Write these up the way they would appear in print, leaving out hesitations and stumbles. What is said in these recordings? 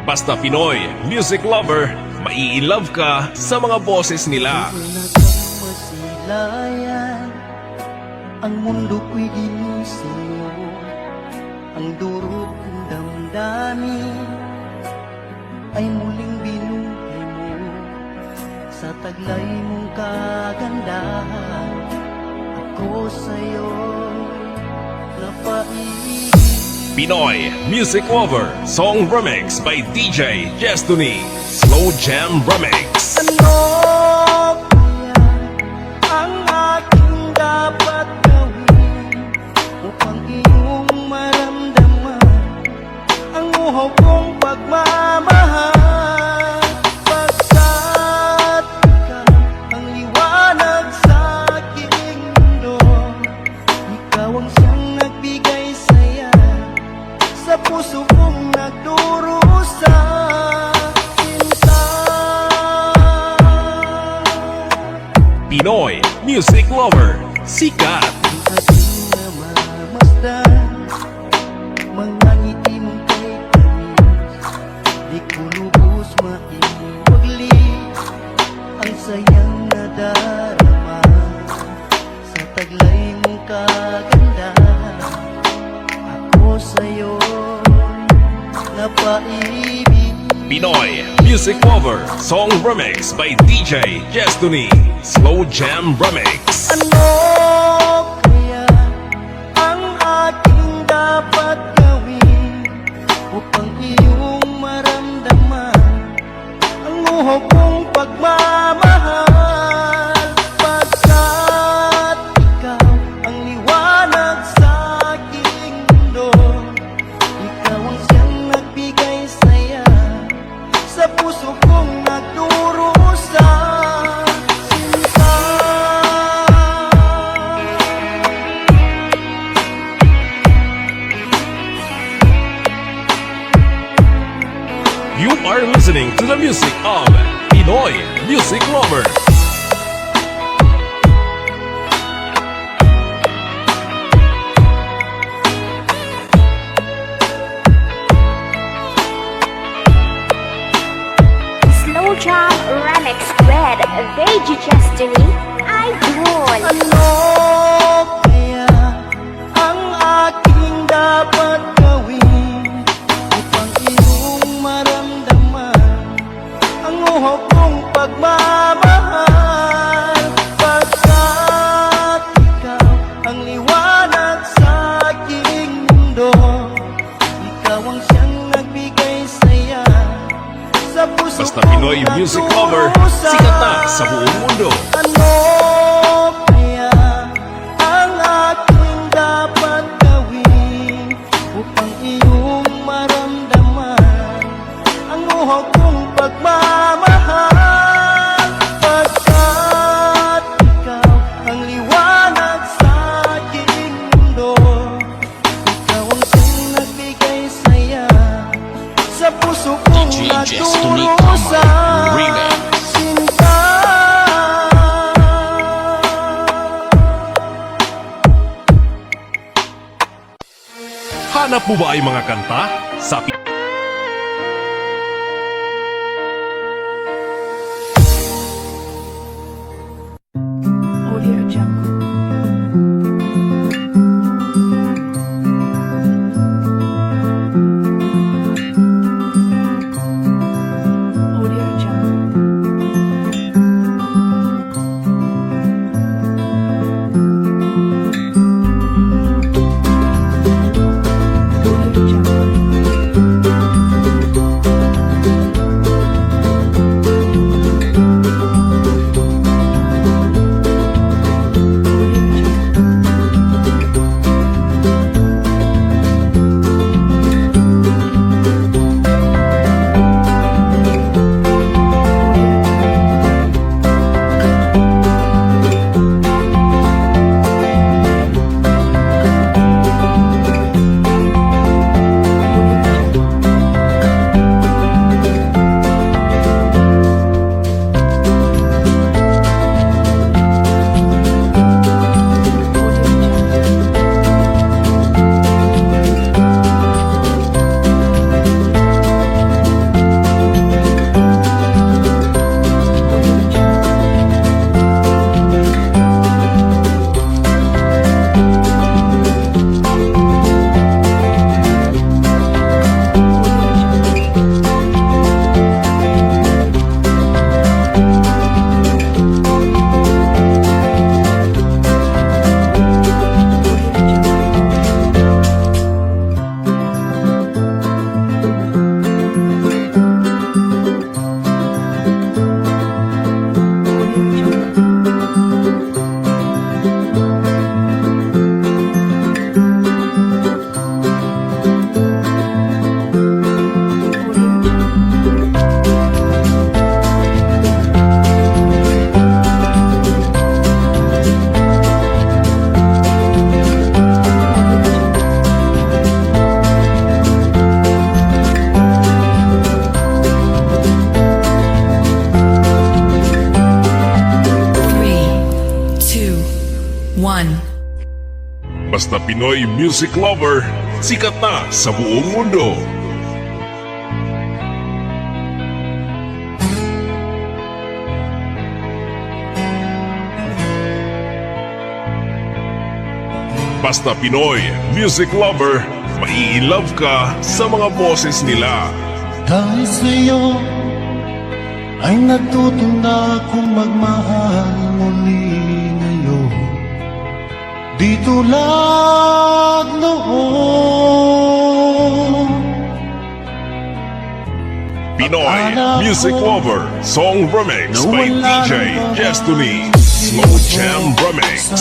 Basta Pinoy, music lover, mai-love ka sa mga boses nila. Masilayan, ang mundo ko'y ginising, ang durog kong damdamin ay muling binuhay mo sa taglay mong kagandahan. Ako sa'yo napaibig. Pinoy Music Lover Song Remix by DJ Destiny Slow Jam Remix. Ano kaya ang aking dapat gawin upang iyong maramdaman ang uhaw kong pagmamahal? Pagkat ikaw ang liwanag sa aking mundo, ikaw ang siyang nagbigay saya sa puso kong nagdurusa. Pinoy Music Lover Sikat. Ang aking namamasdan, mga ngiti mong kay tamis, di ko lubos maiwagli ang sayang nadarama sa taglay mong kagandahan. Ako sa'yo napaibig. Pinoy Music Lover Song Remix by DJ Destiny Slow Jam Remix. Ano kaya ang aking dapat gawin upang iyong maramdaman ang uhaw kong pagmamahal? Pagkat ikaw ang liwanag sa aking mundo, ikaw ang siyang nagbigay saya sa puso kong nagdurusa. You are listening to the music of Pinoy Music Lover. Slow Jam Remix with DJ Destiny Idol. Ano kaya ang aking dapat gawin upang iyong maramdaman ang uhaw kong pagmamahal? Pagkat ikaw ang liwanag sa aking mundo, ikaw ang siyang nagbigay saya sa puso Basta kong Pinoy Music Lover nagdurusa. sikat na sa buong mundo. Ano kaya ang aking dapat gawin upang iyong maramdaman ang uhaw kong pagmamahal? Pagkat ikaw ang liwanag sa aking mundo, ikaw ang siyang nagbigay saya sa puso kong nagdurusa. Sinta. Hanap mo ba ay mga kanta sa Audio Jungle. Audio Jungle. Audio Jungle. 1. Basta Pinoy music lover, sikat na sa buong mundo. Basta Pinoy music lover, mai-love ka sa mga boses nila. Dahil sa'yo ay natuto na akong magmahal muli ngayon. Di tulad noon. Pinoy music lover, song remix by DJ Destiny, Slow Jam Remix.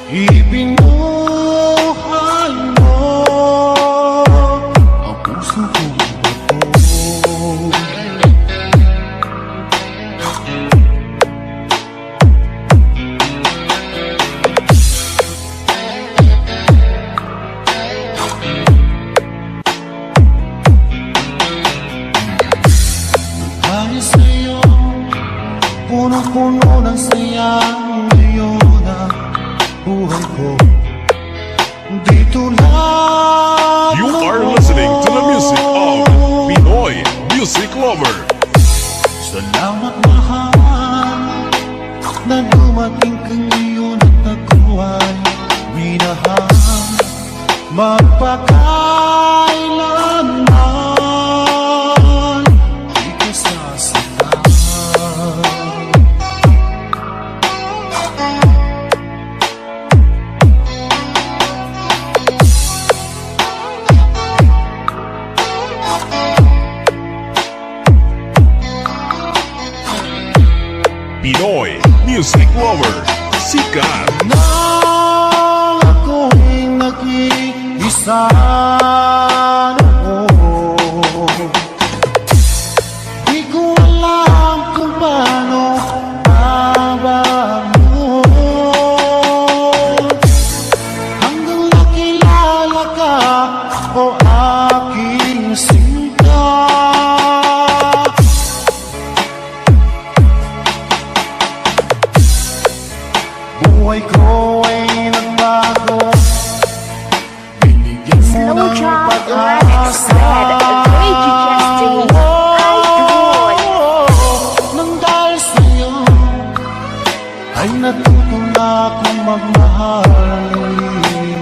Ibinuhay mo ang puso ko bato. Dahil sa'yo, punong-puno ng saya ngayon ang buhay ko. Di tulad You are listening to the music of Pinoy music lover. Salamat mahal na dumating ka ngayon at ako ay minahal. Magpakailanman di ka sasaktan. Pinoy music lover, sikat. Nang ako'y nag-iisa noon, di ko alam kung paano mabangon. Hanggang nakilala ka, o aking sinta. Buhay ko ay nagbago, binigyan mo Slow ng Jam Remix pag-asa. with DJ Destiny, Idol. Nang dahil sa'yo ay natuto na akong magmahal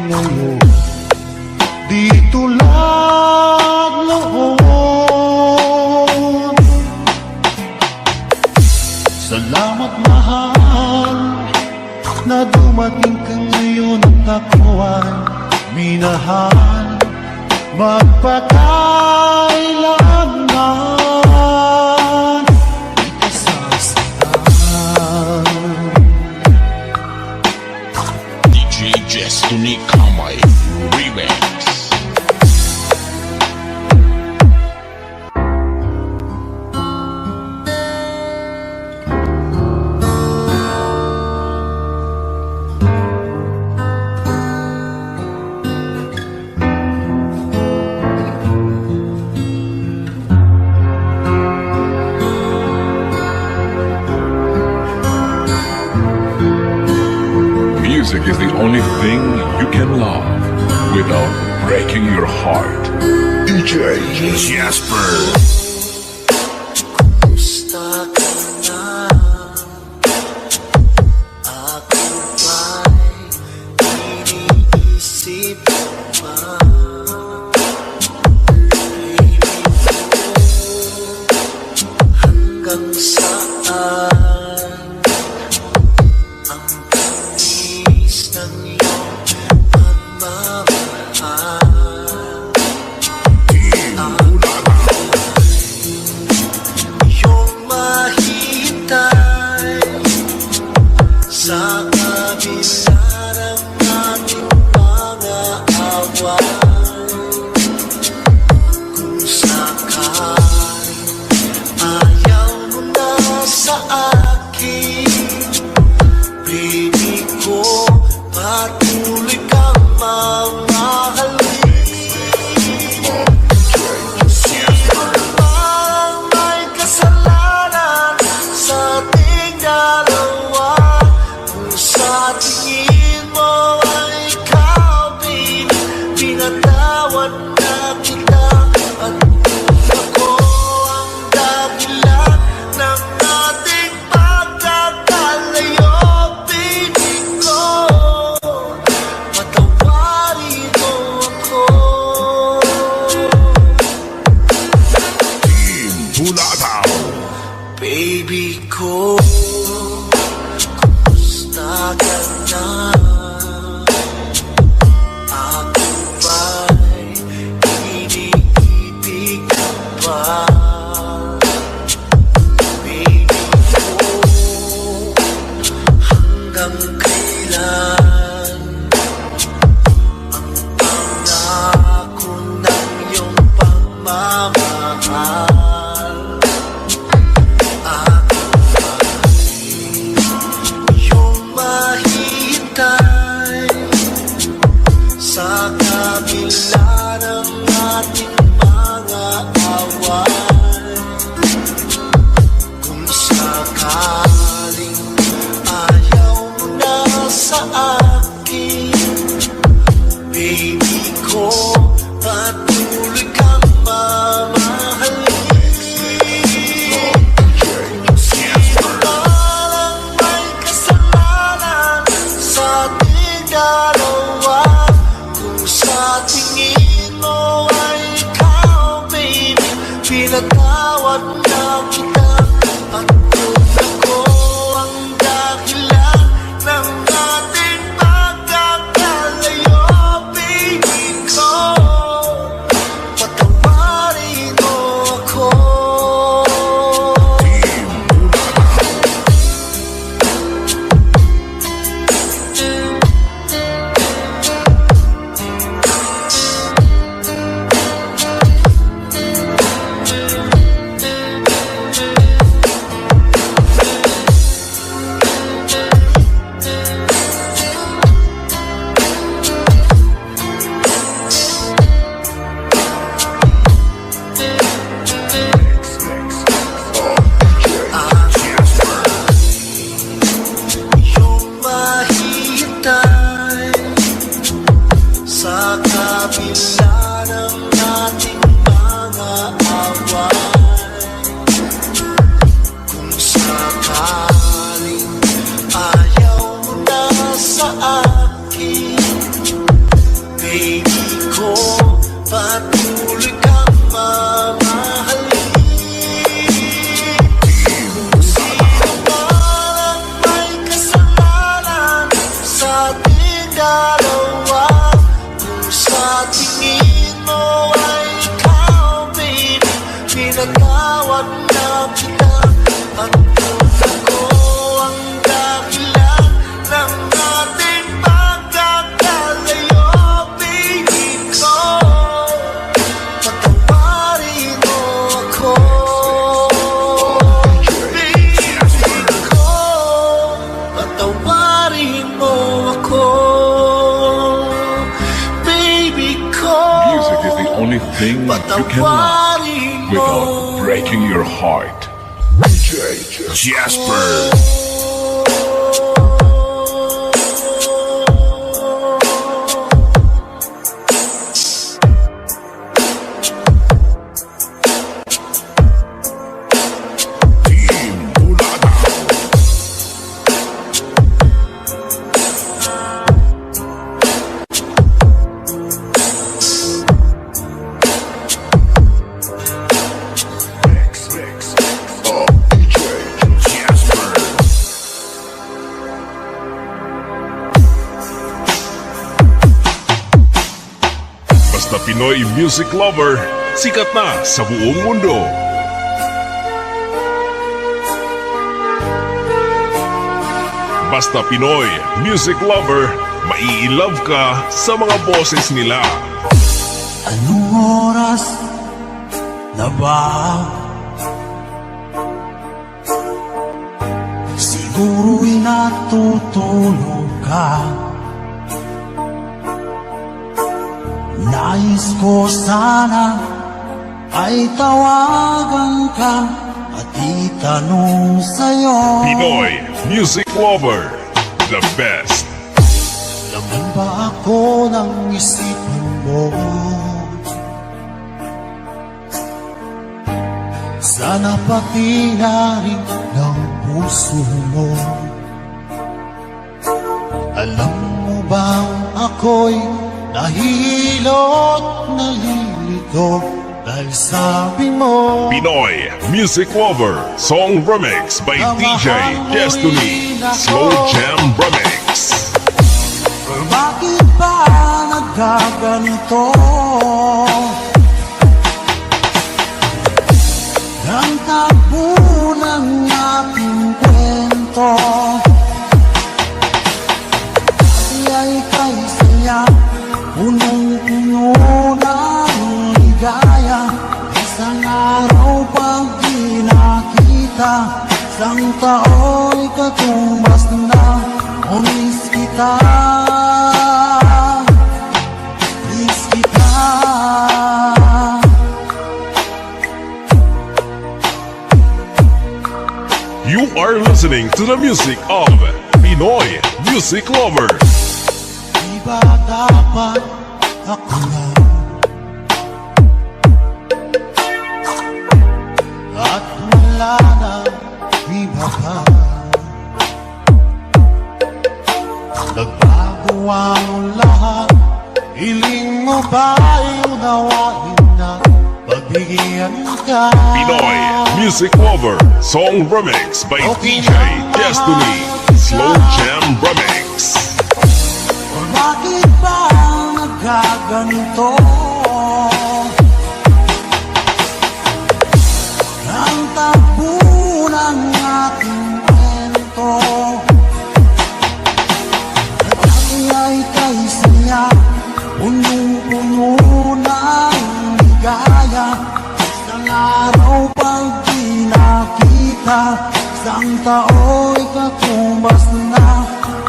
ngayon. Di tulad noon. Salamat mahal na dumating ka ngayon at ako ay minahal. Magpakailanman di ka sasaktan. DJ Destiny Kamay Remix. Music is the only thing you can love without breaking your heart. DJ Jasper. Kumusta ka na? Ako ba'y iniisip pa? Piling ko hanggang saan ang tamis ng iyong pagmamahal. Iyong mahintay sa kabila ng aming mga away. Kung sakaling ayaw mo na sa akin, piling ko patuloy kang mamahalin. Ang may kasalanan sa ating dalawa, kung sa kailan ang pangako ng iyong pagmamahal. Yung mahintay sa kabila ng ating mga away. Kung sakaling ayaw mo na sa akin, baby ko, patuloy kang mamahalin. Walang may kasalanan sa ating dalawa. Kung sa tingin mo ay ikaw, baby, pinatawad na kita. At kung ako ang dahilan ng ating pagkakalayo, baby ko, patawarin mo ako. Yung mahintay sa kabila ng ating mga away. Kung sakaling ayaw mo na sa akin, baby ko, patuloy kang mamahalin. Sino man ang may kasalanan sa ating dalawa. Kung sa tingin mo ay ikaw, baby, pinatawad na kita. At kung ako ang dahilan ng ating pagkakalayo, baby ko, patawarin mo ako. Baby ko, patawarin mo ako. Baby ko, Music is the only thing you can love patawarin mo. without breaking your heart. DJ Jasper. Team Bulada. DJ Jasper. Basta Pinoy music lover, sikat na sa buong mundo. Basta Pinoy music lover, mai-love ka sa mga boses nila. Anong oras na ba? Siguro'y natutulog ka. Nais ko sana ay tawagan ka at itanong sa'yo, Pinoy music lover, the best. laman ba ako ng isipan mo? Sana pati na rin ng puso mo. Alam mo bang ako'y nahihilot, nalilito dahil sabi mo, Pinoy music lover, song remix by DJ Destiny, Slow Jam Remix. bakit ba nagkaganito? Ang takbo ng ating kwento, Isang tao'y katumbas na umis kita. Miss kita. You are listening to the music of Pinoy Music Lover. Di ba dapat ako lang at wala na iba pa? Nagbago ang lahat, hiling mo ba'y unawain na pagbigyan ka? Pinoy Music Lover Song Remix by DJ Destiny Slow Jam Remix. Bakit ba nagkaganito? Ang takbo ng ating kwento dati ay kay saya, punong-puno ng ligaya. Isang araw pag di nakita, isang tao'y katumbas na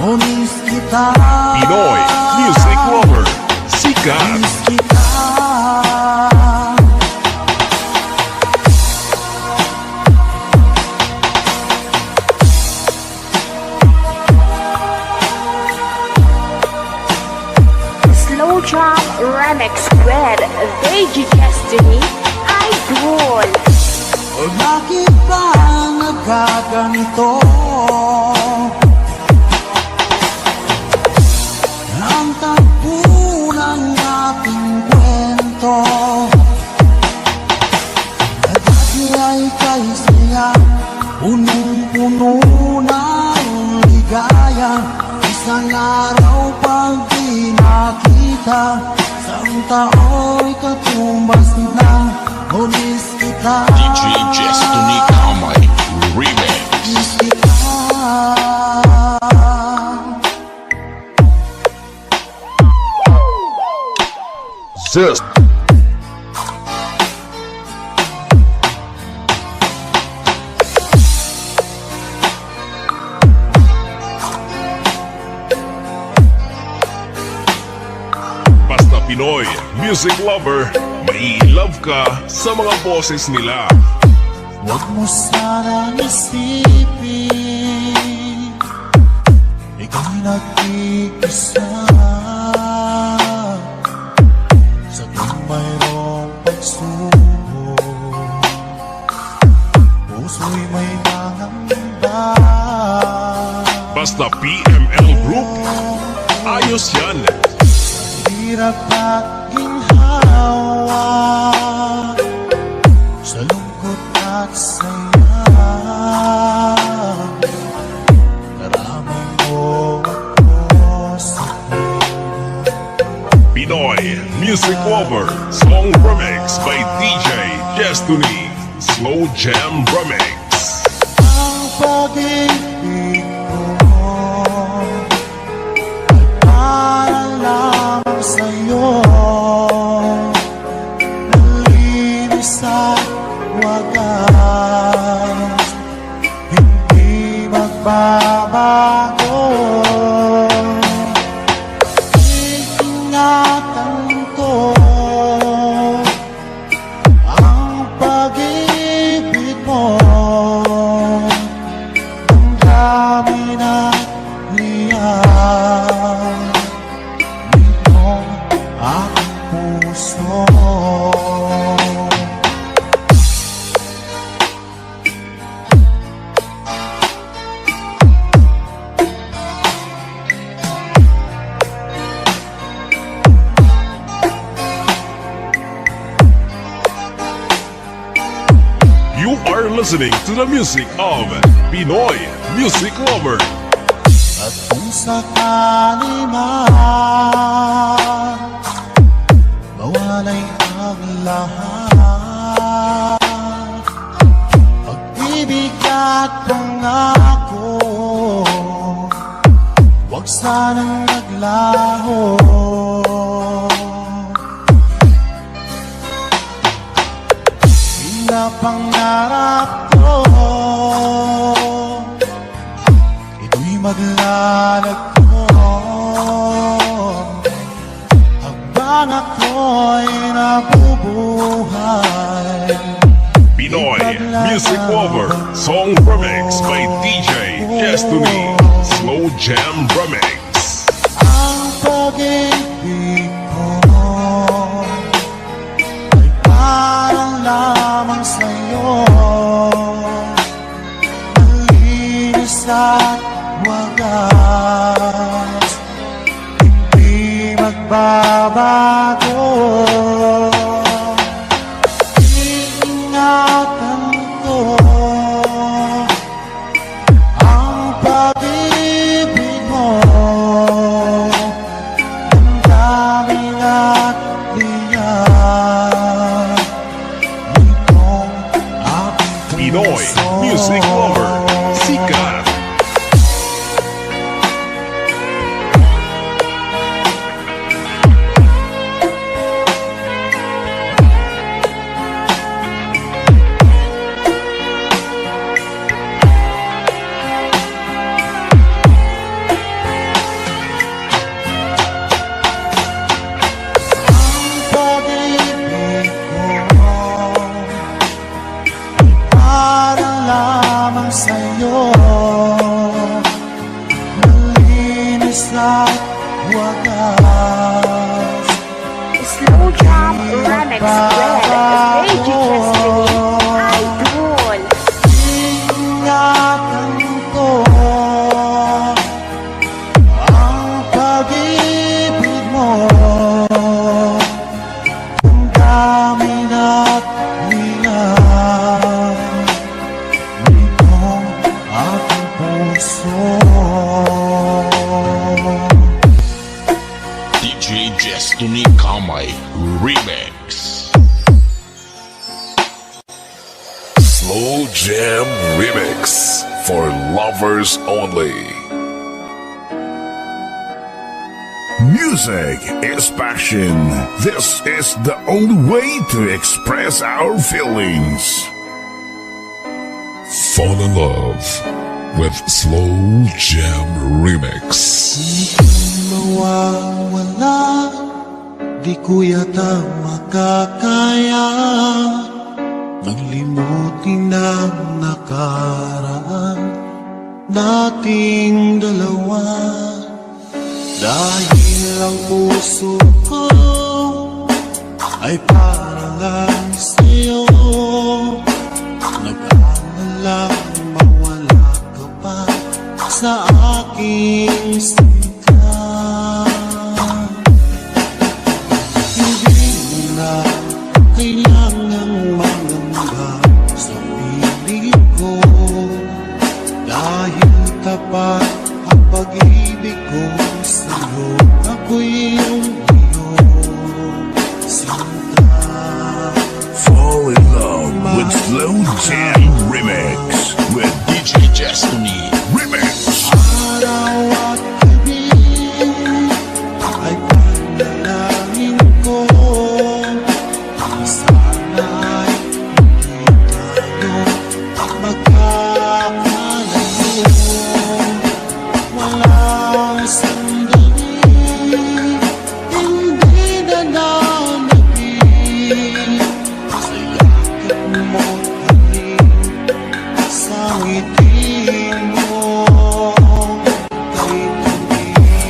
umis kita. Pinoy Music Lover Sikat. Umis kita. Slow Jam Remix with DJ Destiny Idol. Bakit ba nagkaganito? Ang takbo ng ating kwento dati ay kay saya, punong-puno ng ligaya. Isang araw pag di nakita, isang tao'y katumbas na umis kita. DJ Destiny Kamay Remix. Umis kita. Zest. Basta Pinoy Music Lover, may love ka sa mga boses nila. Huwag mo sanang isipin ika'y nag-iisa sa tuwing mayroong pagsubok. Puso'y may nangamba. Basta PML Group, ayos yan. Hirap at ginhawa, sa lungkot at saya, naramay mo ako sa Pinoy Music Lover Song Remix by DJ Destiny Slow Jam Remix. ang pag-ibig ko ay para lang sa'yo. Nalinis at wagas, hindi magbabago. Iingatan ko ang pag-ibig mo. Ang dami na liyan nito aking puso. You are listening to the music of Pinoy Music Lover. At kung sakali man mawalay ang lahat, pag-ibig at pangako, huwag sanang naglaho. Hirap ang narap ko, maglalagpo habang ako'y nabubuhay. Pinoy Music Lover Song Remix by DJ Destiny Slow Jam Remix. Ang pag-ibig ko ay parang lamang sa'yo, malinis at wagas, hindi magbabago. Iingatan ko ang pag-ibig mo, damdamin at liyan nitong aking Pinoy puso. Music Lover Sikat. Pag-ibig ko ay parang lamang sa'yo, malinis at wagas, Slow Jam Remix with DJ Destiny. Idol. ingatan ko ang pag-ibig mo, damdamin at liyan nitong aking puso. DJ Destiny Kamay Remix. Slow Jam Remix for lovers only. Music is passion. This is the only way to express our feelings. Fall in love with Slow Jam Remix. Mawawala, di ko yata makakaya maglimutin ang nakaraan nating dalawa, dahil ang puso ko ay para lang sa'yo. Nag-aalala mawala ka pa sa aking sika. Hindi mo na kailangang mangamba sa piling ko, dahil tapat ang pag-ibig ko sa'yo. Ako'y iyong sinta. Fall in love with Slow Jam Remix with DJ Destiny Remix. Araw at gabi ay panalangin ko, sana ay hindi tayo magkakalayo. Walang sandali hindi na nanabig sa yakap mo't halik, sa ngiti mo kay tamis.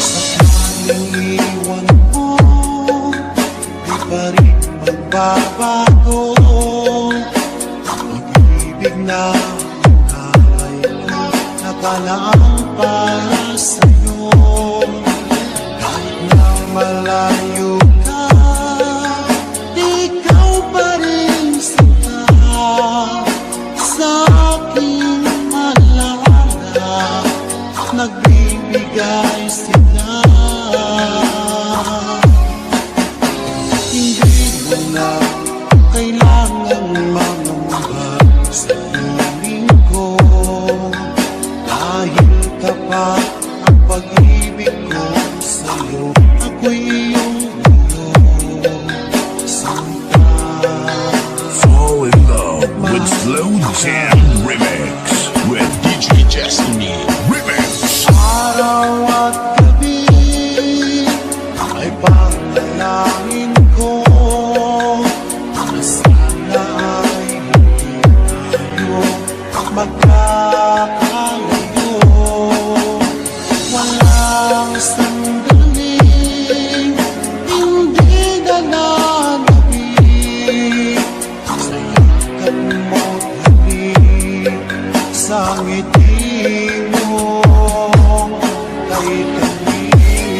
Sakaling iwan mo, di pa rin magbabago. Pag-ibig na buhay ko, nakalaang para sa'yo. Kahit na malayo ka, ikaw pa rin sinta sa aking alaala. Nagbibigay sila, hindi mo na kailangang mangamba sa piling ko, dahil Jam Remix with DJ Destiny Remix. Araw at gabi ay panalangin ko na sana ay hindi tayo magkakalayo. Walang sandaling hindi na nanabik sa yakan mo't halik sa ngiti mo kay tamis.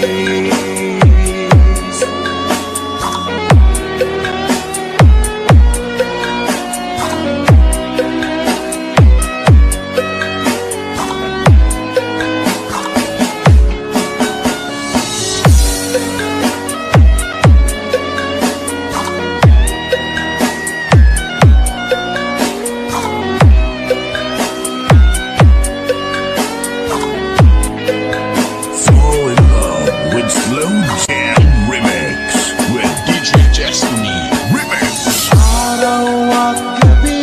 Fall in love with Slow Jam Remix with DJ Destiny Remix. Araw at gabi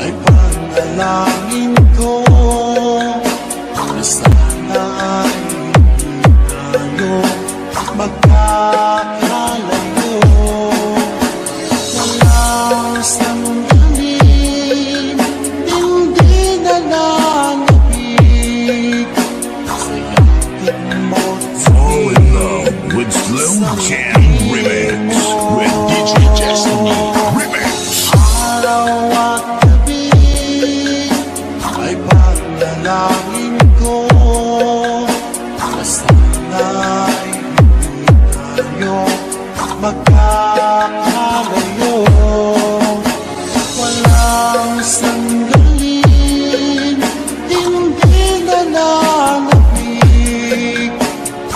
ay panalangin ko na sana ay hindi tayo magkakalayo. Walang sandaling hindi na nanabik sa yakin mo't Fall in love with Slow Jam Remix with DJ Destiny Remix. Araw at gabi ay panalangin ko na sana ay hindi tayo magkakalayo. Walang sandaling hindi na nanabik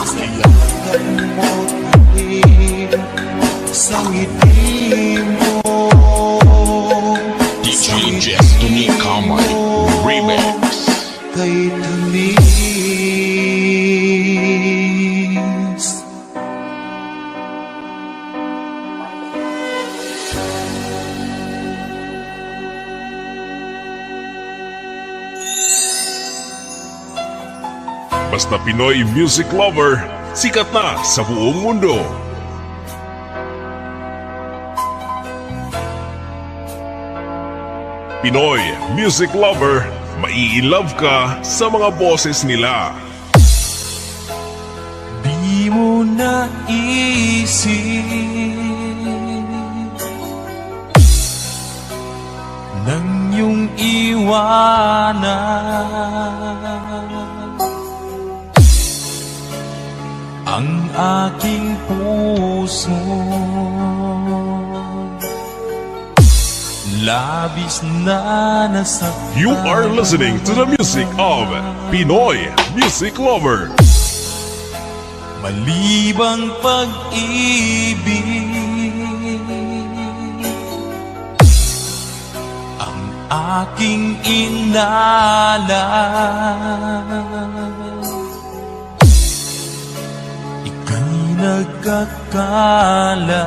sa yakan mo't halik sa ngiti mo. DJ Destiny Kamay Remix. Kay tamis. Basta Pinoy music lover, sikat na sa buong mundo. Pinoy music lover, mai-love ka sa mga boses nila. Di mo naisip nang iyong iwanan ang aking puso. Labis na nasaktan. You are listening to the music of Pinoy music lover. Malibang pag-ibig ang aking inalan. Ika'y nagkakala,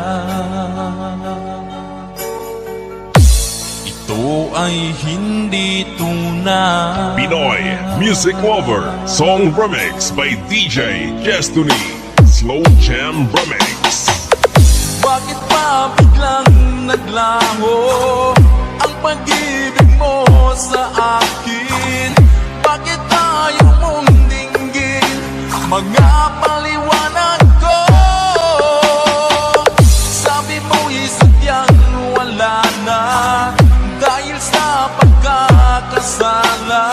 ito ay hindi tunay. Pinoy music lover, song remix by DJ Destiny, Slow Jam Remix. Bakit pa biglang naglaho ang pag-ibig mo sa akin? Bakit tayo mong dinggin mga paliwanag ko? Sabi mo'y sadyang wala na dahil sa pagkakasala.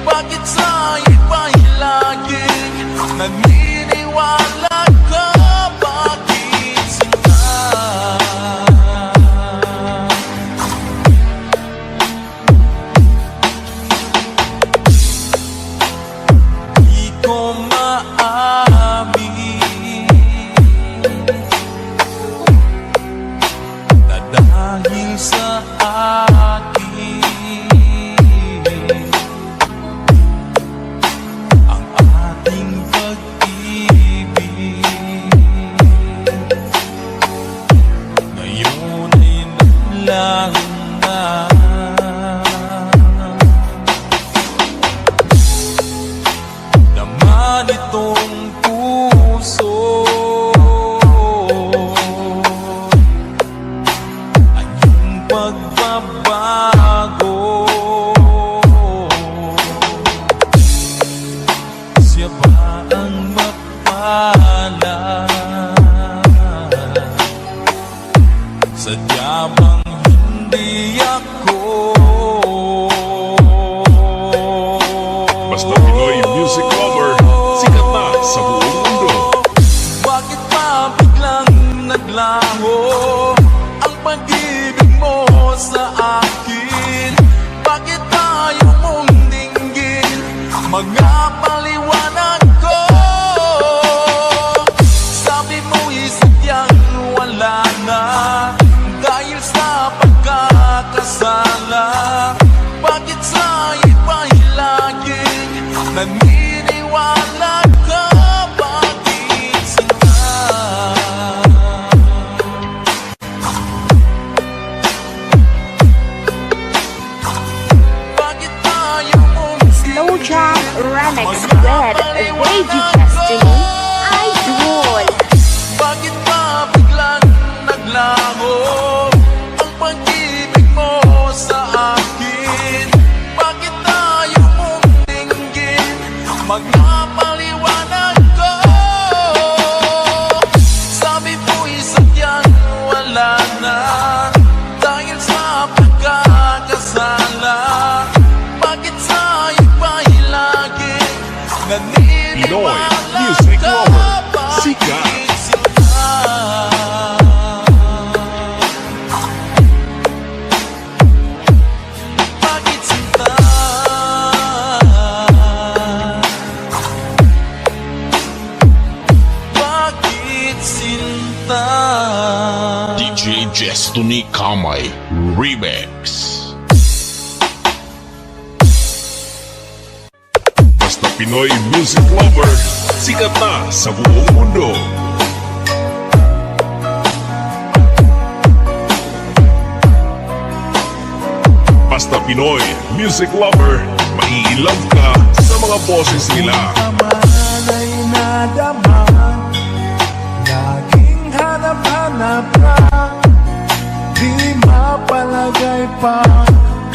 Bakit sa iba'y laging naniniwala ka? Bakit sila? Di ko maamin na dahil sa akin ang ating pag-ibig ngayon ay naglaho na. ako. Basta Pinoy music lover, sikat na sa buong mundo. Bakit pa biglang naglaho ang pag-ibig mo sa akin? Bakit tayo mong dinggin mga paliwanag ko? Sabi mo'y sadyang wala na dahil sa pagkakasala. Bakit sa iba'y laging naniniwala ka? Bakit sinta? Bakit tayo mong Slow Jam Remix with Lady Destiny Idol. Bakit pa biglang naglaho ang pag-ibig mo sa akin? Bakit tayo mong dinggin magpapaliwanag ko? Sabi mo'y sadyang wala na dahil sa pagkakasala. Bakit sa iba'y laging Pinoy naniniwala music ka? lover, sikat. Bakit sinta? Bakit sinta? Bakit sinta? DJ Destiny Kamay Remix. Basta Pinoy music lover, sikat na sa buong mundo. Basta Pinoy music lover, mai-love ka sa mga boses nila. Tamaan ay nadama, laging hanap-hanap ka. Di mapalagay pa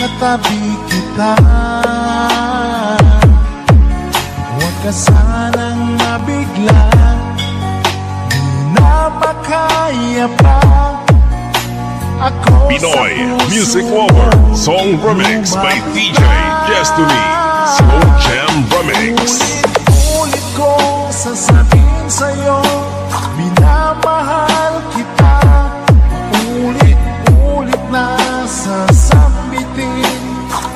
katabi kita. Huwag ka sanang mabigla, di na makaya pa. Ako Pinoy sa puso music lover, song remix by DJ Destiny, Slow Jam Remix. Ulit kong sasabihin sa'yo, minamahal kita. Ulit na sasambitin,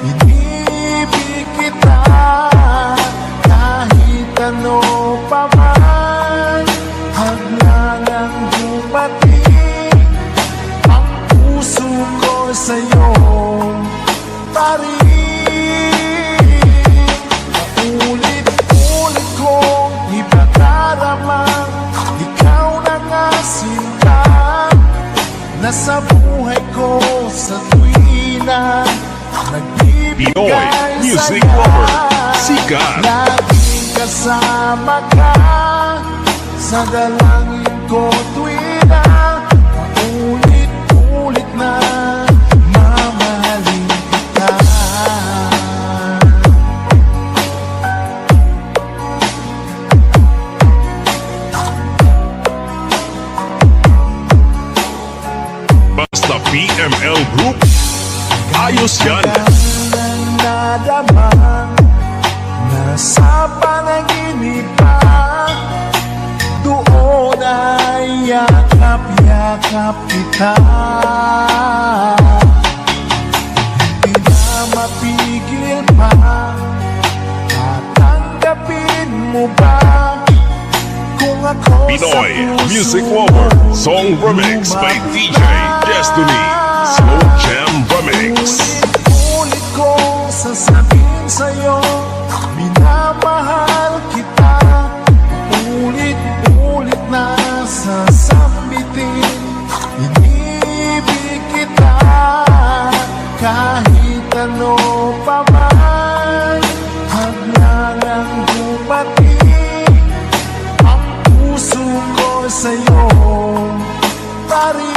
inibig kita. Kahit ano pa man, hanggang dumating ang puso ko sa'yo pa rin. Ulit kong ipagdaramang ikaw na nga sinta. Nasa buhay ko sa tuwina, nagbibigay Pinoy music saya. lover, sikat. Laging kasama ka sa dalangin ko tuwina. Ulit na mamahalin kita. Basta PML Group, ayos yan. Ang nadama, nasa panaginip pa. Doon ay yakap-yakap kita. Hindi na mapigil pa, tatanggapin mo ba kung ako Pinoy sa puso music lover, song remix by DJ Destiny, Slow Jam Remix. Ulit kong sasabihin sa'yo, minamahal kita. Ulit na sasambitin, inibig kita. Kahit ano pa man, hanggang dumating ang puso ko sa'yo pa rin.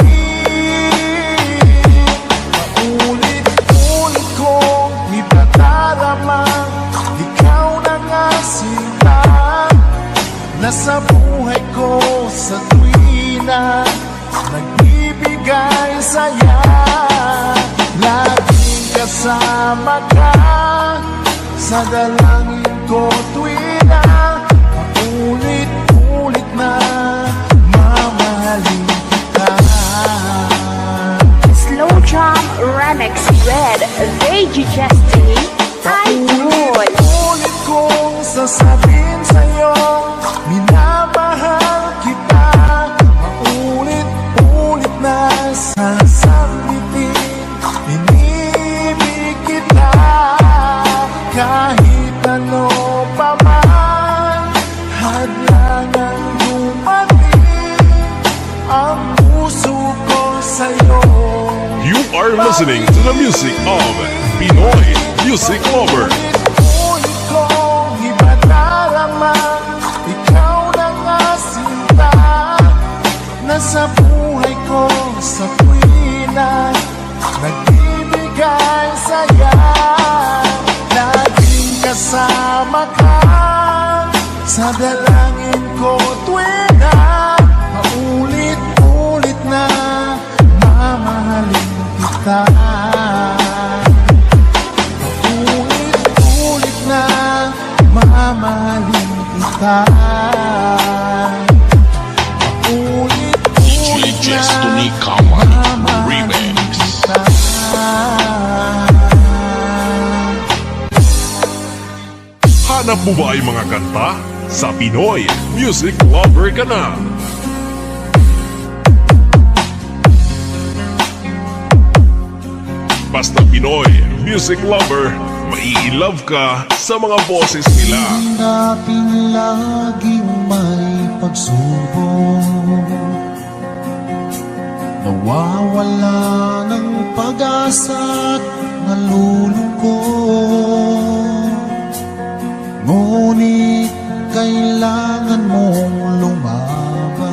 sa dalangin ko tuwing na paulit-ulit na mamahalin kita. Slow jam remix with Veggie Destiny. Idol. Ulit kong sasabihin sa'yo, minamahal kita. Paulit-ulit na sasabihin, inibig kita. Kahit ano pa man, hadlangan dumating ang puso ko sa'yo. You are listening to the music of Pinoy Music Lover. Ulit kong iba darama, ikaw na nga sinta. Nasa buhay ko sa tuwina, nagbibigay saya. Laging kasama ka sa dalangin ko tuwina. Paulit-ulit na mamahalin kita. Paulit-ulit na mamahalin kita. Paulit-ulit na mamahalin kita. Hanap mo ba ay mga kanta? Sa Pinoy Music Lover ka na. Basta Pinoy Music Lover, mai-love ka sa mga boses nila. Natin laging may pagsubok, nawawala ng pag-asa at nalulungkot. Ngunit kailangan mong lumaban.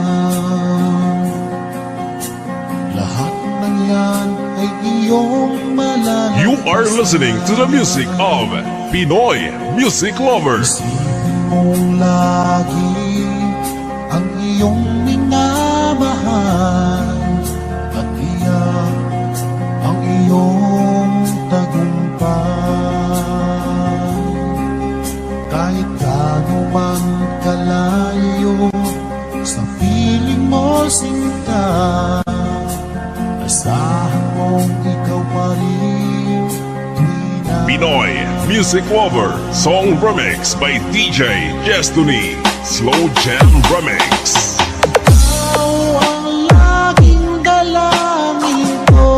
Lahat ng yan ay iyong malalaman. You are listening to the music of Pinoy Music Lover. Isipin mong lagi ang iyong minamahal at iyak ang iyong tagumpay. Kahit gaano man kalayo sa piling mo sinta, asahan mong ikaw pa rin tuwing na Pinoy Music Lover Song Remix by DJ Destiny. Slow Jam Remix. ikaw ang laging dalangin ko.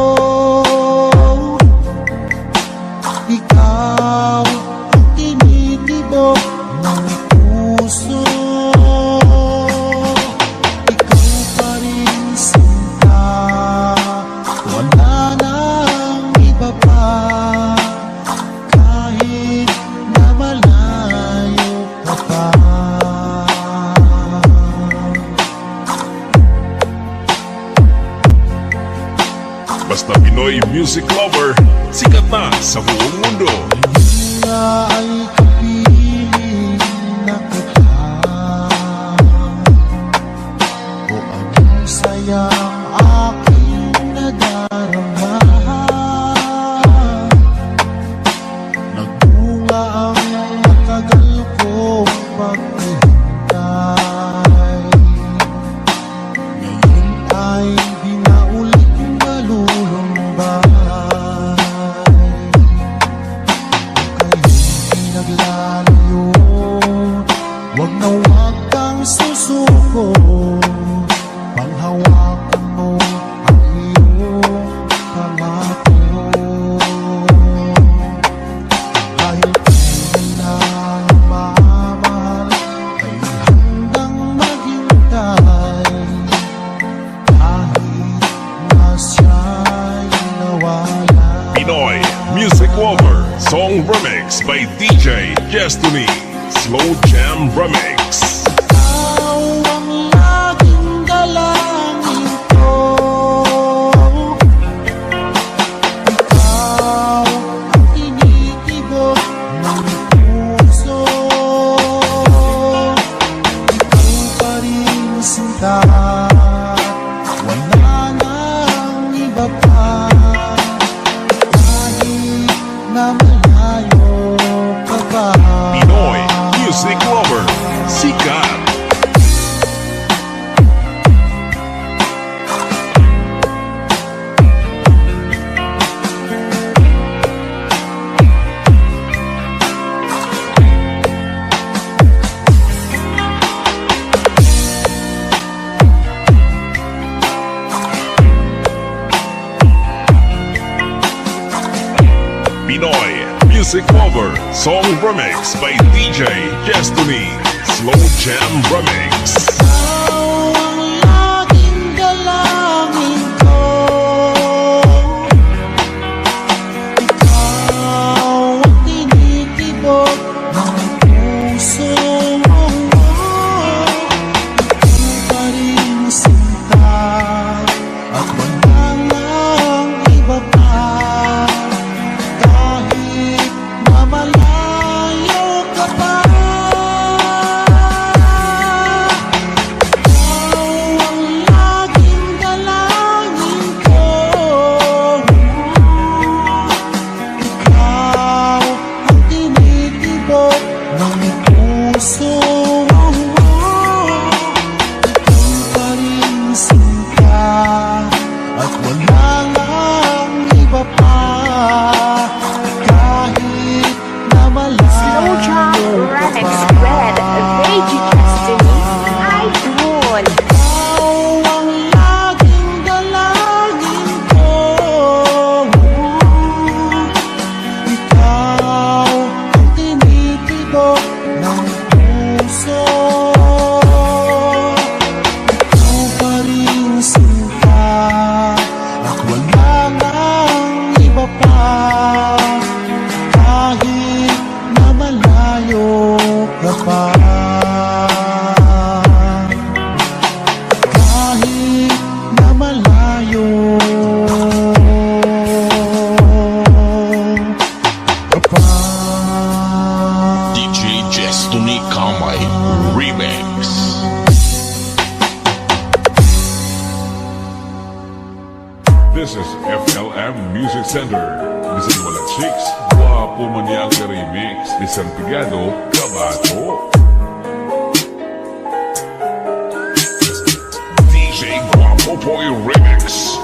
Ikaw ang tinitibok ng puso. Ikaw pa rin sinta, wala nang iba pa. Kahit na malayo ka pa. Basta Pinoy Music Lover, sikat na sa buong mundo. Na ay kapiling na kita. O anong sayang aking nadarama. Nagbunga ang matagal kong paghihintay. Ngayon ay di na ulit malulumbay. Naglalayo, wag na wag kang susuko. Panghawakan mo ang iyong pangako. Kahit kailan na mamahal, ay handang maghintay. Kahit na siya'y nawala. Pinoy Music Lover Song Remix by DJ Destiny. Slow Jam Remix. Ikaw ang laging dalangin ko. Ikaw ang tinitibok ng puso. Ikaw pa rin sinta, wala nang iba pa. Kahit na malayo ka pa. Pinoy Music Lover Song Remix by DJ Destiny Slow Jam Remix. Ikaw ang laging dalangin ko. Ikaw ang tinitibok ng puso mo. Ikaw pa rin sinta at wala nang iba pa. Kahit na malayo ka pa. Slow Jam Remix Red Veggie Destiny Idol. Ikaw ang laging dalangin ko. Ikaw ang tinitibok ng puso. Ikaw pa rin sinta at wala nang iba pa. Kahit na malayo ka pa. Kahit na malayo ka pa. DJ Destiny Kamay Remix. This is FLM Music Center. Bisan wala chicks, guwapo man yang remix. Bisan pigado, kabato. DJ Guapo Boy Remix.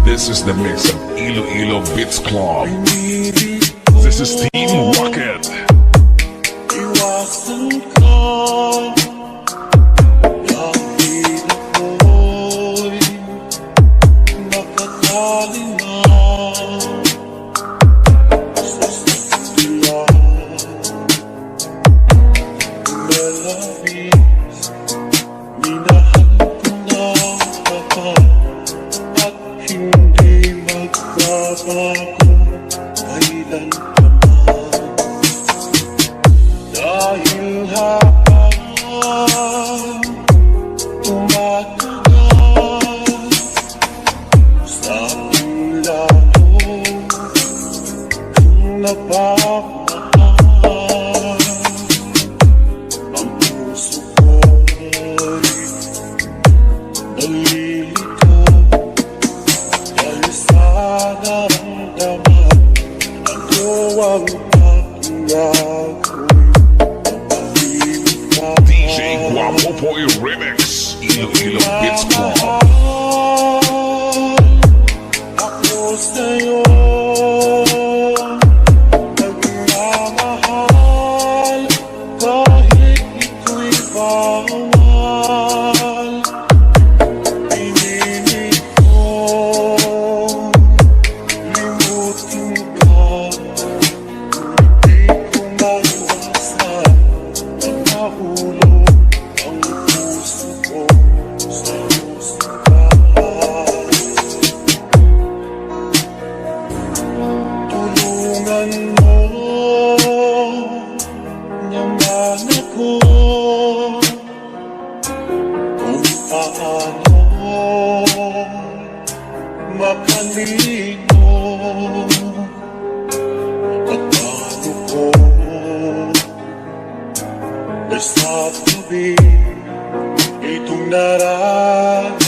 This is the mix of Iloilo Beats Club. This is Team Rocket. Iwasan ko dahil ako'y nakatali na sa sila. Malabis, minahal ko na ako at hindi magbabago kailan pa man. Dahil habang tumatagal sa aking lalo kung napapahal, ang puso ko'y nalilito dahil sa naramdaman. Ako ang pakinggan DJ Guapo Boy Remix. Iloilo Beats Club. ako sa'yo nagmamahal kahit ito'y bawal. Pinilit ko limutin ka, hindi ko maiwasan na mahulog ang puso ko sa musikahan. Tulungan mo naman ako kung paano makalino at paano ko nasasabi itong nararamdaman.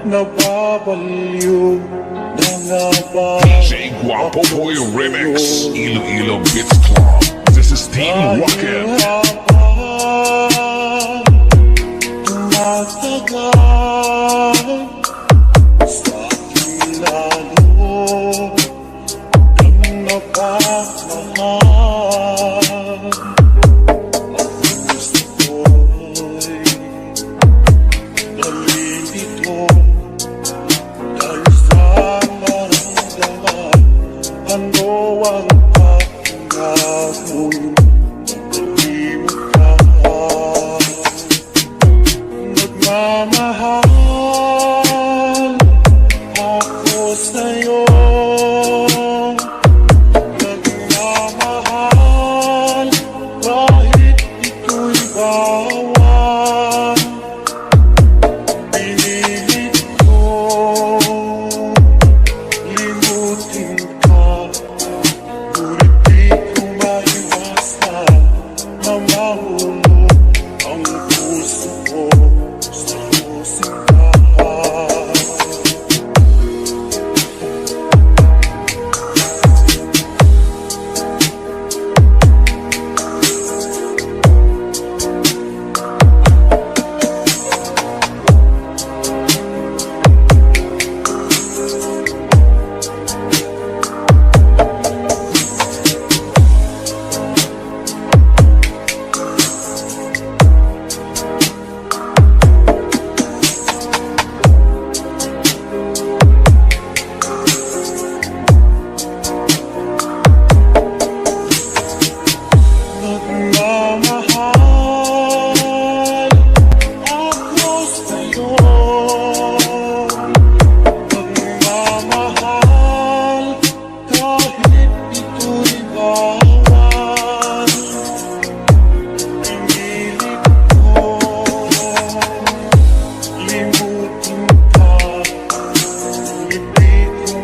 Nababaliw na nga ba DJ Guapo Boy Remix. Iloilo Beats Club. This is Team Rocket. tumatagal sa aking lalo kang napapahal. Ang puso ko'y nalilito dahil sa maramdaman.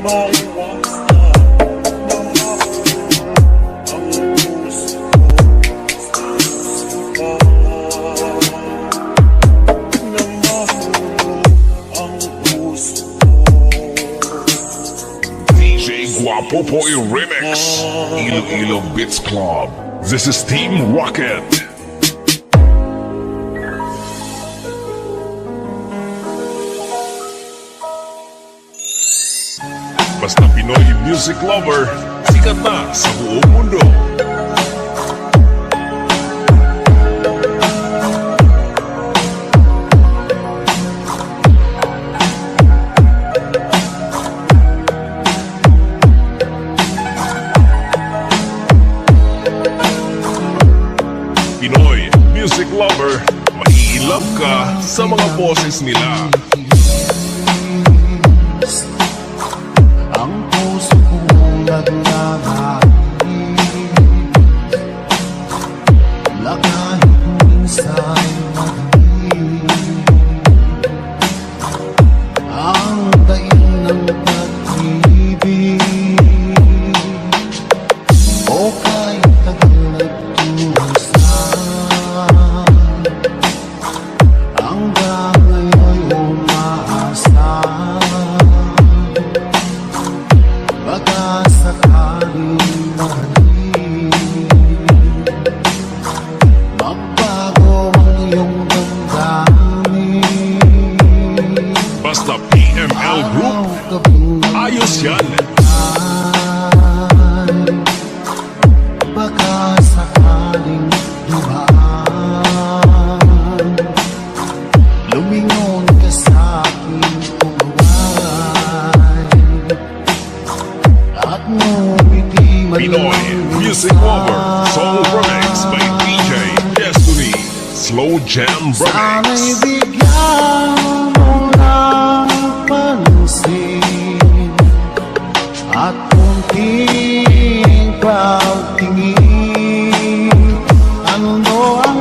DJ Guapopoy Remix, Iloilo Beats Club. This is Team Rocket. Basta Pinoy music lover, sikat na sa buong mundo. Pinoy music lover, maiilove ka sa mga boses nila. Ang puso kong nagnanais, na kahit minsan maging ang daing ng pag-ibig, o kahit tagal nagtulisan, hanggang ngayon umaasa. Baka sakaling mahalin, magbago ang iyong damdamin. Basta PML Group, ayos yan. Baka sakaling dumaan, lumingon ka sa aking umawan, at ngumiti man Pinoy lang music lover, soul remix by DJ Destiny, Slow Jam sana'y Remix. bigyan mo ng pansin at kunting pagtingin. Ano ang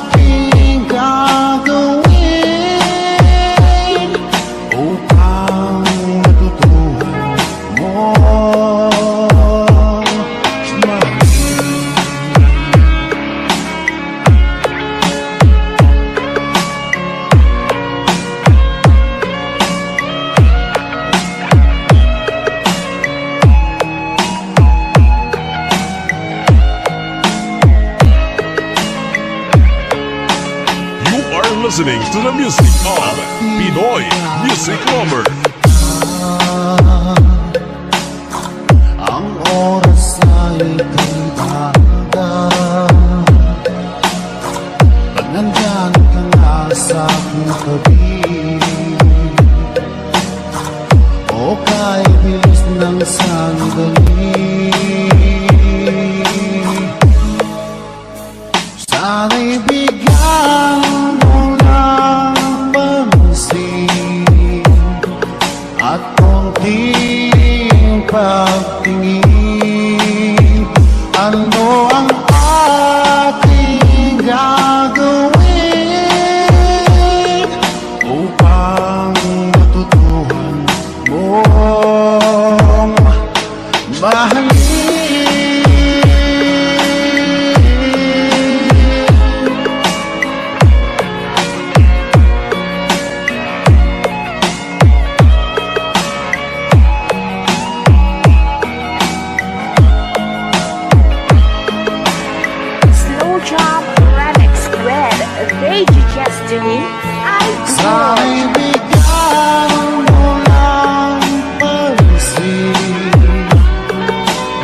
aking gagawin upang matutuhan mo mahalin? You are listening to the music of Pinoy music lover. Ang oras ay kaibaga, pag nandyan ka na sa aking tabi, o kahit bilis ng sandali, sana'y bigyan mo ng pansin at konting pagtingin. Ano ang ating gagawin upang matutuhan mong mahalin? Slow Jump Remix with DJ Destiny. Sana'y bigyan mo ng pansin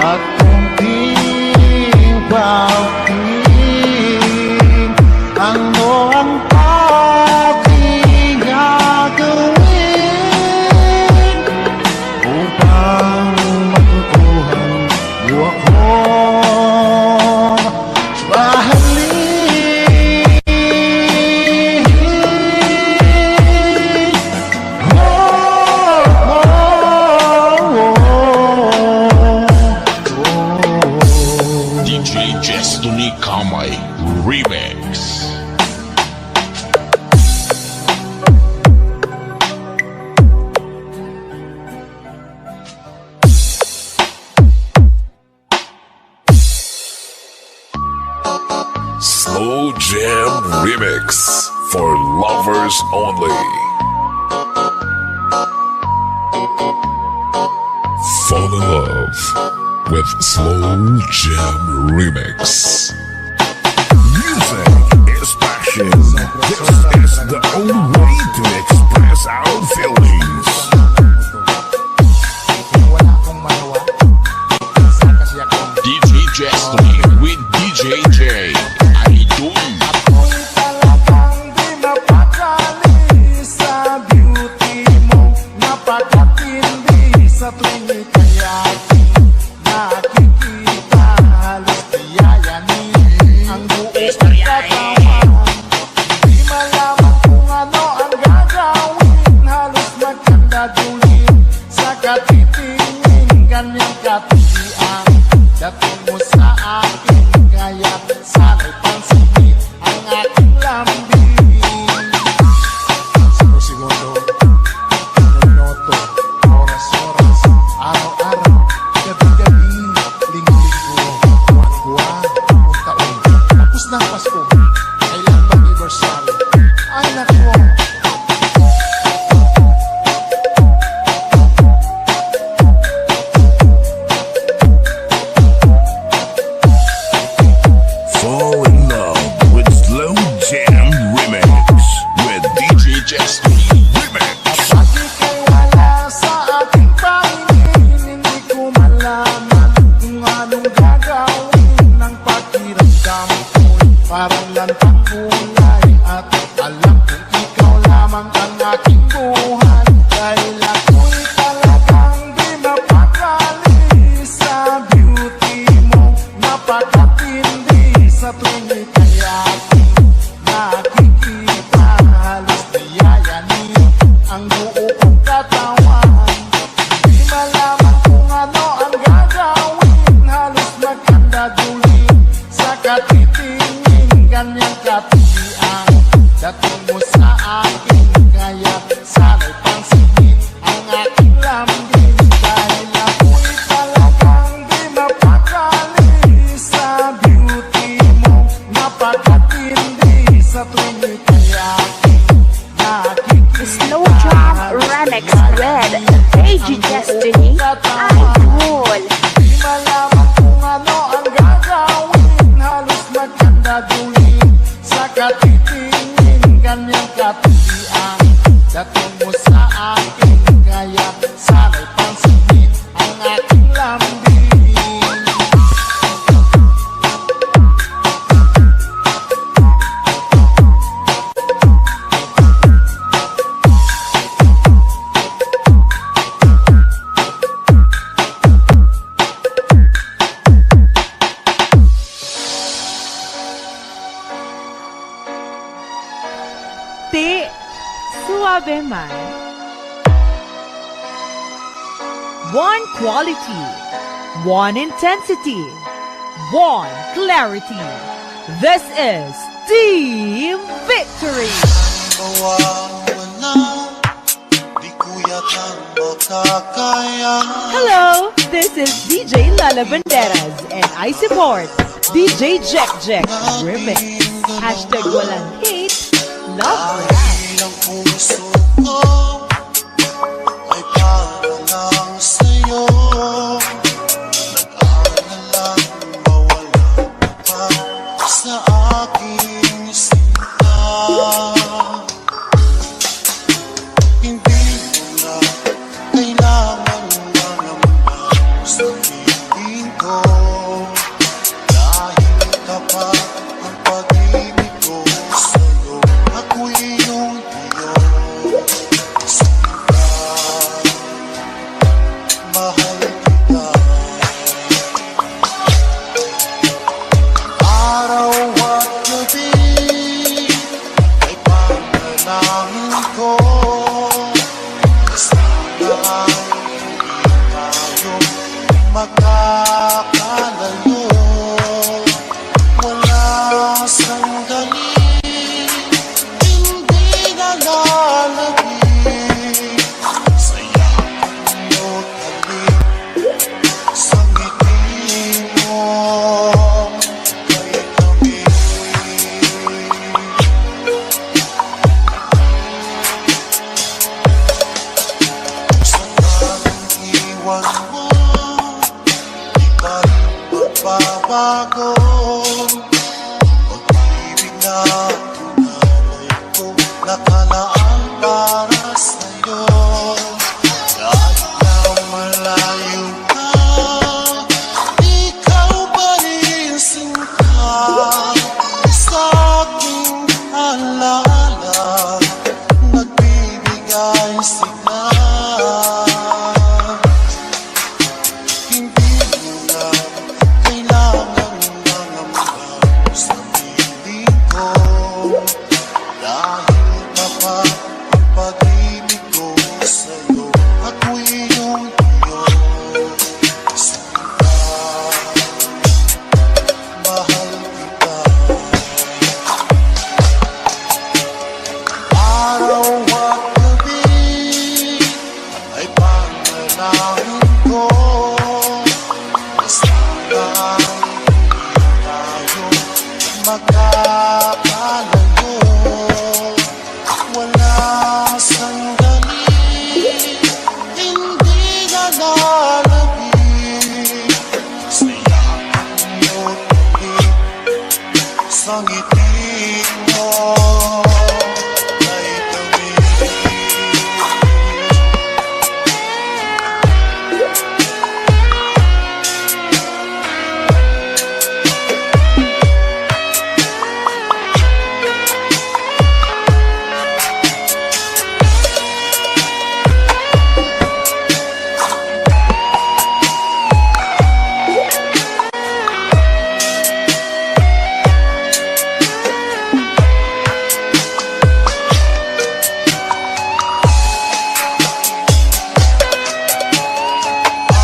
at kunting pagtingin. Ano ang aking gagawin upang matutuhan mo akong mahalin? Slow Jam Remix for lovers only. Fall in love with Slow Jam Remix. Music is passion. This is the only way to express our feelings. Wala akong mahawa. Saan kasi ako? DJ Destiny with DJ J. Idol. Ako'y talagang di mapakali sa beauty mo. Napakatindi sa tuwing ika'y aking nakikita. Halos diyayanin ang buong katawan. Di malaman kung ano ang gagawin. Halos magkandadulin sa katitingin. Ganyang katigian dating mo sa akin. Kaya't sana'y pansinin ang aking lambing. Segundo, minuto, oras-oras, araw-araw, gabi-gabi, linggo-linggo, buwan-buwan, taon-taon. Tapos na ang Pasko, kailan bang anniversary? Ay nako! Fall in love with Slow Jam Remix with DJ Destiny Remix. Pati kay wala sa aking pahingin, hindi ko malaman kung anong gagawin ng pakiramdam ko'y parang lantang kulay. At alam kong ikaw lamang ang aking buhay. Dahil ako'y talagang di mapakali sa beauty mo. Napakatindi sa tuwing ika'y aking nakikita. Halos diyayanin ang buo kong katawan. Di malaman kung ano ang gagawin. Halos magkandadulin sa katitingin. Ganyang katigian dating mo sa akin. Kaya't sana'y pansinin ang aking lambing. Dahil ako'y talagang di mapakali sa beauty mo. Napakatindi sa tuwing ika'y aking nakikita. Slow Jam Remix with DJ Destiny. Idol. Di malaman kung ano ang gagawin. Halos magkandadulin sa katitingin. Ganyang katigian dating mo sa akin. Kaya sana'y pansinin ang aking lambing. Te suave man. One quality, one intensity, one clarity. This is Team Victory. Mawawala, di ko yata makakaya. Hello, this is DJ Lala Banderas and I support DJ Jack Jack Remix. Hashtag walang hate, love rap. Ilang puso ko ay para lang sa'yo. Nag-aalalang mawala pa sa aking sinta. Hindi mo na kailangan na naman sa piling ko. Dahil tapat ang pag-ibig ko sa'yo. Ako'y iyong Diyos. Sinta, mahal kita. Araw at gabi ay panalangin ko. Sana ay hindi tayo magkakalayo. Walang sandali, hindi nalalagay. Sa yakap mo't halik, sa ngiti mo, kay kami iwan mo, di pa rin magbabago. Pag-ibig na tunay ko, nakalaan para sa'yo. Kahit na malayo ka, ikaw pa rin sinta sa aking alaala, nagbibigay signal. Hindi mo na kailangan mangamban sa piling ko, dahil tapat ang pag-ibig ko sa'yo. Ako'y iyong iyong sinta, mahal kita. Araw at gabi ay panalangin ko, na sana hindi tayo magkakalayo. Wala sandali, hindi na lalabig, sa yakap mo't talit, sa ngiti mo ay tawid.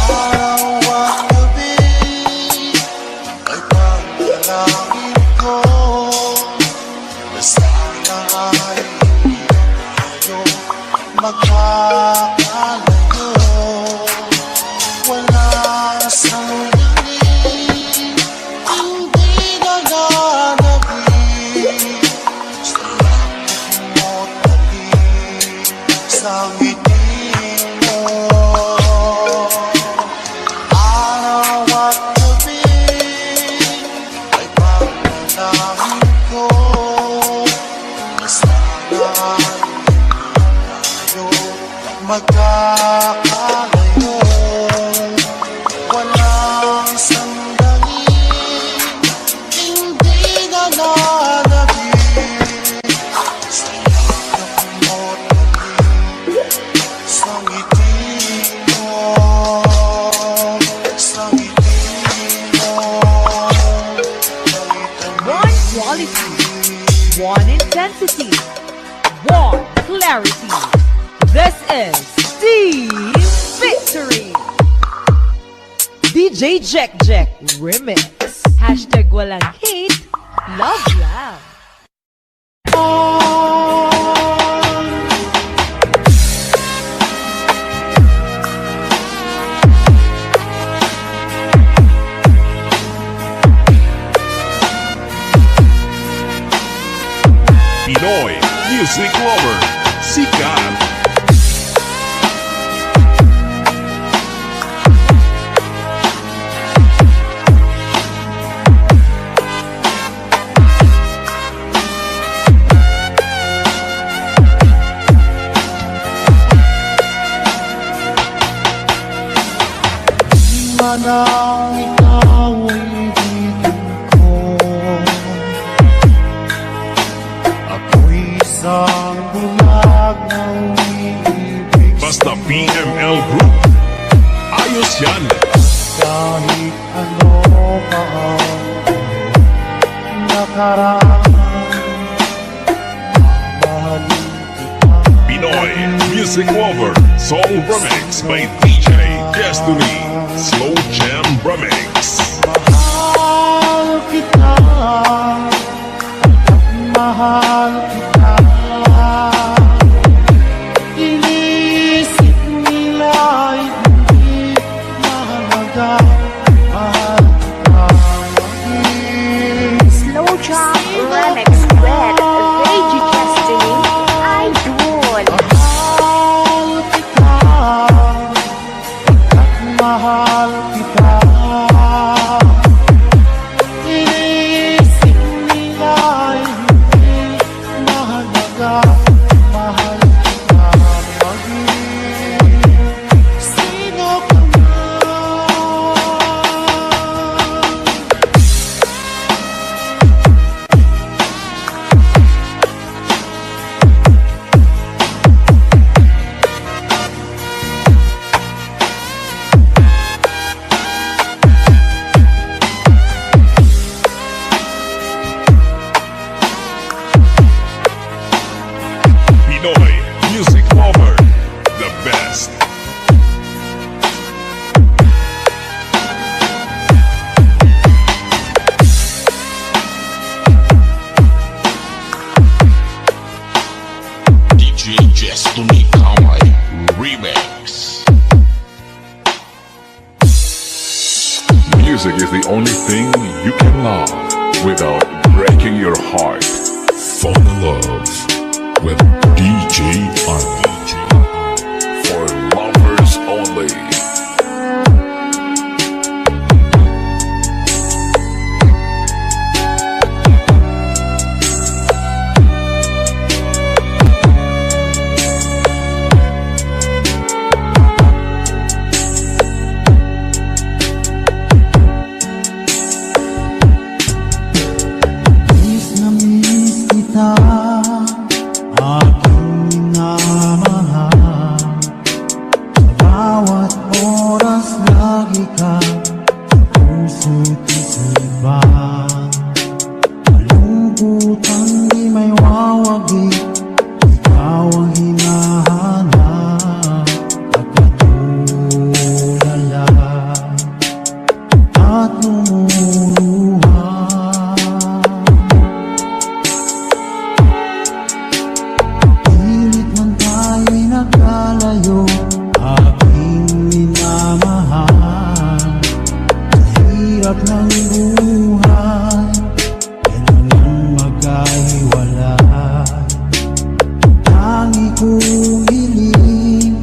Araw at gabi ay panalangin ko, na sana ay hindi tayo magkakalayo. Wala sandali, hindi na lalabig, sa yakap mo't talit, sa ngiti mo. Araw at gabi ay panalangin ko, na sana ay tayo magkakalayo. Walang sandali, hindi na lalabig, sa yakap mo't talit, sa ngiti mo, sa ngiti mo ay One quality, one intensity, one clarity. This is Team Victory. DJ Jack Jack Remix. Hashtag walang hate, love love. Pinoy Music Lover, sikat. Manang ikaw ay ibigin ko, ako'y isang bulag ng ibig. Basta PML Group, ayos yan. Kahit ano pa ang nakaraan, mamahalin kita. Pinoy Music Lover, Soul Remix by DJ Destiny, Slow Jam Remix. Mahal kita, mahal kita. Inisip nila ay hindi mahalaga. Mahal kita maging Slow Jam Remix with DJ Destiny, Idol. mahal kita. Pagkat Music is the only thing you can love without breaking your heart. Fall in love with DJ Arnold. For lovers only. Miss na miss kita, aking minamahal. Sa bawat oras lagi ka sa puso't isipan. Malungkutan di may wawagi, ikaw ang hinahanap. Pagkatulala at lumuluha. Pilit man tayo'y nagkalayo, aking minamahal. Sa hirap ng buhay, kailangan magkahiwalay. Tangi kong hiling,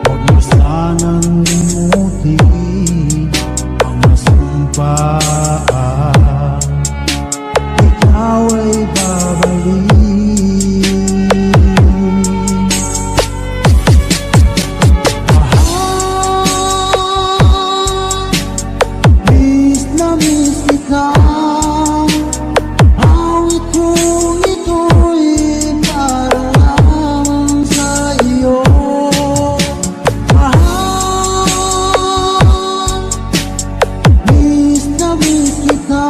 huwag mo sanang limutin ang masumpaan. Ikaw ay babalik. Miss na miss kita, awit kong ito'y para lamang sa iyo. Mahal, miss na miss kita,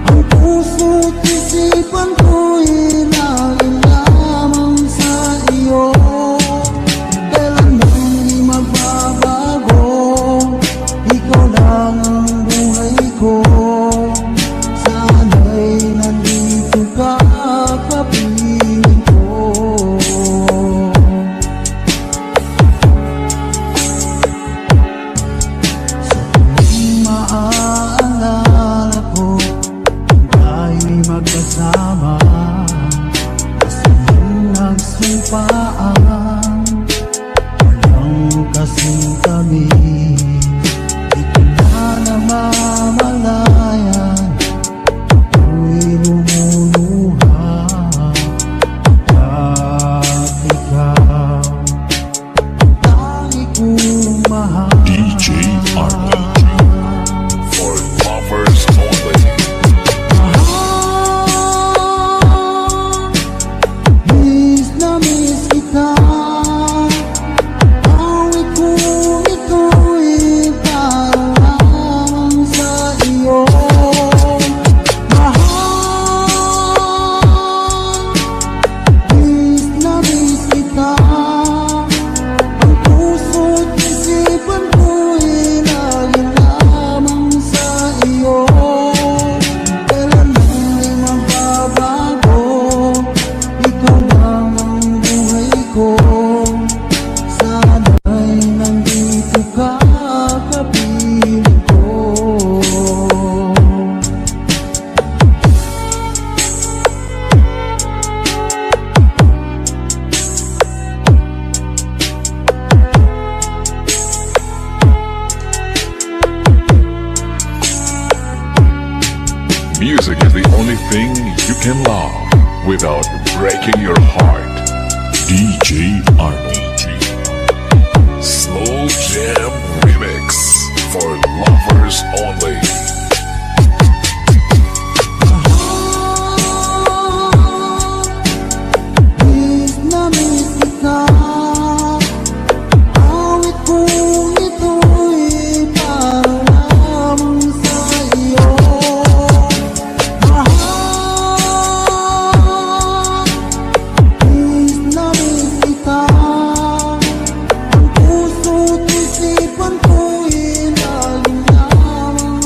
ang puso't isipan ko'y lagi lamang sa iyo. Kailanman di magbabago, ikaw lang ang buhay ko. Sana'y nandito ka, kapiling ko. Sa tuwing maaalala ko, tayo'y magkasama. Kasi nung nagsumpaan, walang kasing tamis. Di ko na namamalayan, ako'y lumuluha. Pagkat ikaw ang tangi kong mahal. DJ Arnold. For lovers only. Miss na miss kita, awit kong ito'y para lamang sa iyo. Mahal, miss na miss kita, ang puso't isipan ko'y lagi lamang sa iyo. Kailanman di magbabago, ikaw lang ang buhay ko. Sana'y nandito ka, kapiling ko. Music is the only thing you can love without breaking your heart. DJ Arnold. Slow Jam Remix. For lovers only. Miss na miss kita, awit kong ito'y para lamang sa iyo. Mahal, miss na miss kita, ang puso't isipan ko'y lagi lamang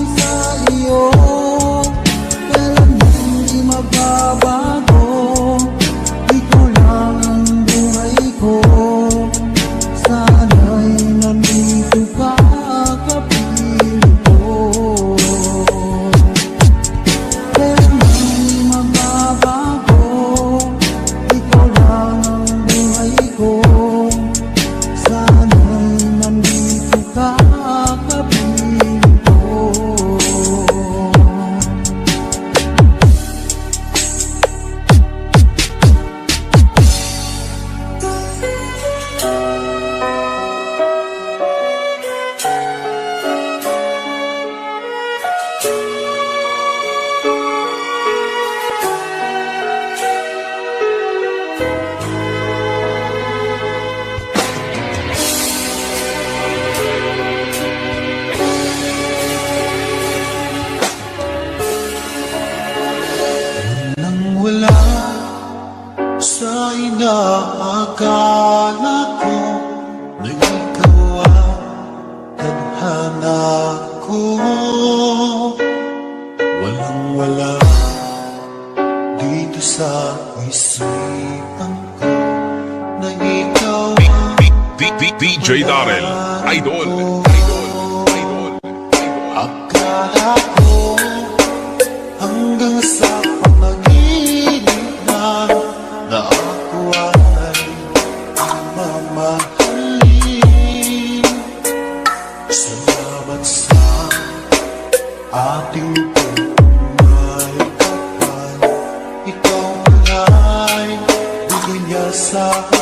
DJ Darrell, Idol. Akala ko hanggang sa panaginip na ako ay mamahalin. Salamat sa ating pagmay kapal. Ikaw ay bigay niya sa akin.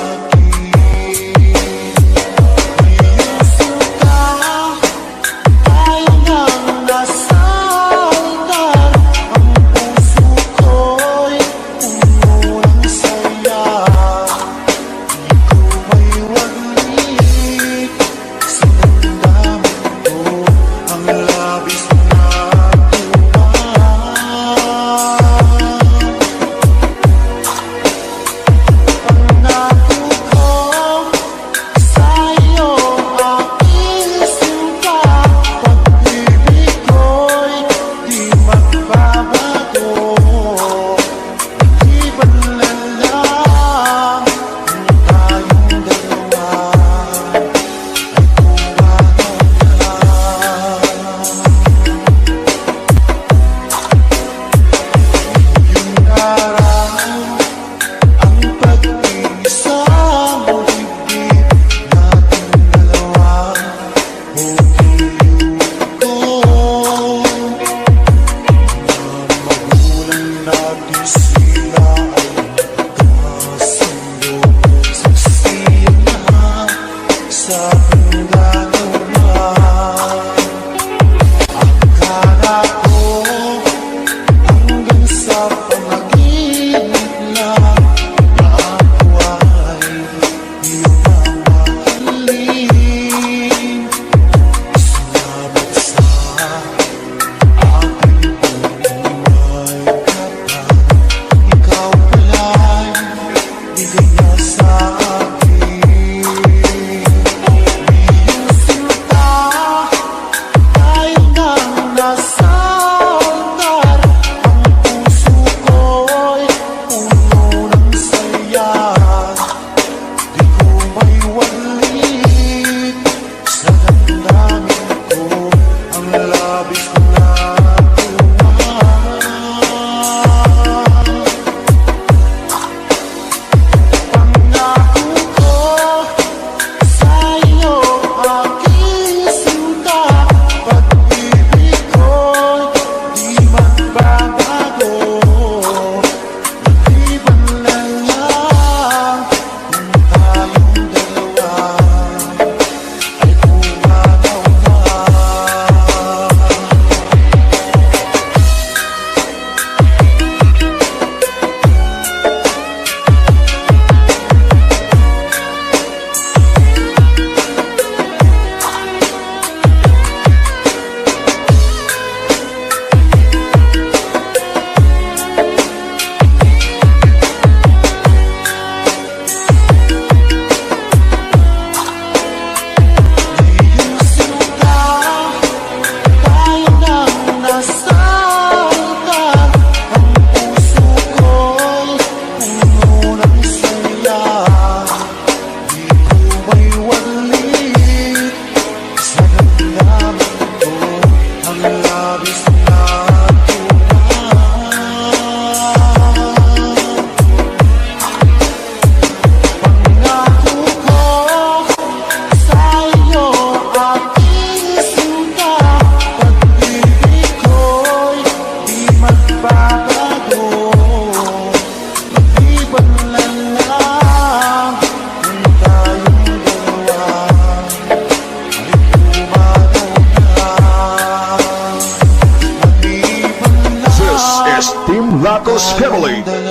Lacos Family.